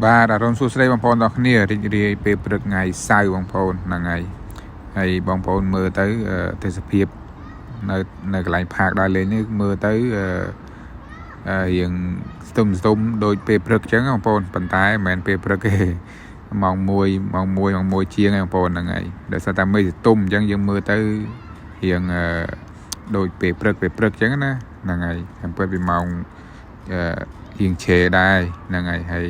បាទអរុនសួស្តីបងប្អូនទាំងគ្នារីករាយពេលព្រឹកថ្ងៃសៅរ៍បងប្អូនហ្នឹងហើយបងប្អូនមើលទៅទេសភាពនៅកន្លែងផាកដើរលេងនេះមើលទៅរៀងស្ទុំដូចពេលព្រឹកអញ្ចឹងបងប្អូនប៉ុន្តែមិនមែនពេលព្រឹកទេម៉ោង1ជាងឯងបងប្អូនហ្នឹងហើយដោយសារតែមេស្ទុំអញ្ចឹងយើងមើលទៅរៀងដូចពេលព្រឹកអញ្ចឹងណាហ្នឹងហើយតាមពិតពីម៉ោងរៀងឆេដែរហ្នឹងហើយ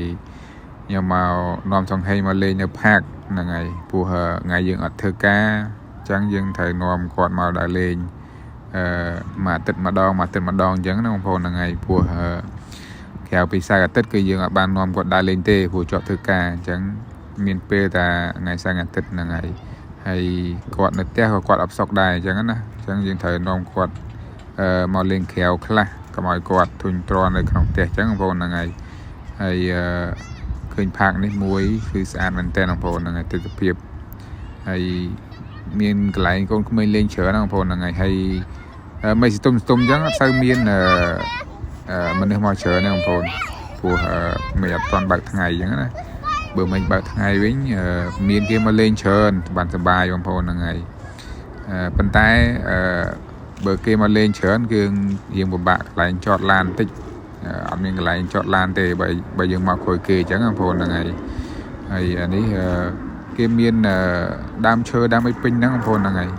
ខ្ញុំមកនាំចង្ហេងមកលេងនៅផាកហ្នឹងហើយព្រោះថ្ងៃយើងអត់ធ្វើការអញ្ចឹងយើងត្រូវនាំគាត់មកដើរលេងមួយអាទិត្យម្ដងអញ្ចឹងណាបងប្អូនហ្នឹងហើយព្រោះក្រៅពីសៅរ៍អាទិត្យគឺយើងអត់បាននាំគាត់ដើរលេងទេព្រោះជាប់ធ្វើការអញ្ចឹងមានពេលតែថ្ងៃសៅរ៍អាទិត្យហ្នឹងហើយគាត់នៅផ្ទះក៏គាត់អត់សុខដែរអញ្ចឹងណាអញ្ចឹងយើងត្រូវនាំគាត់មកលេងក្រៅខ្លះកុំឲ្យគាត់ធុញទ្រាន់នៅក្នុងផ្ទះអញ្ចឹងបងប្អូនហ្នឹងហើយឃើញផាកនេះមួយគឺស្អាតមែនតើបងប្អូនហ្នឹងហើយទិដ្ឋភាពហើយមានកន្លែងកូនក្មេងលេងច្រើនបងប្អូនហ្នឹងហើយមិនស្ទុំអញ្ចឹងអត់សូវមានមនុស្សមកច្រើនទេបងប្អូនព្រោះមិនអត់ទាន់បើកថ្ងៃអញ្ចឹងណាបើមិនបើកថ្ងៃវិញមានគេមកលេងច្រើនសប្បាយបងប្អូនហ្នឹងហើយប៉ុន្តែបើគេមកលេងច្រើនគឺយើងពិបាកកន្លែងចតឡានតិចអត់មានកន្លែងចតឡានទេបើយើងមកក្រោយគេអញ្ចឹងបងប្អូនហ្នឹងហើយអានេះគេមានដើមឈើដើមអីពេញហ្នឹងបងប្អូនហ្នឹងហើយ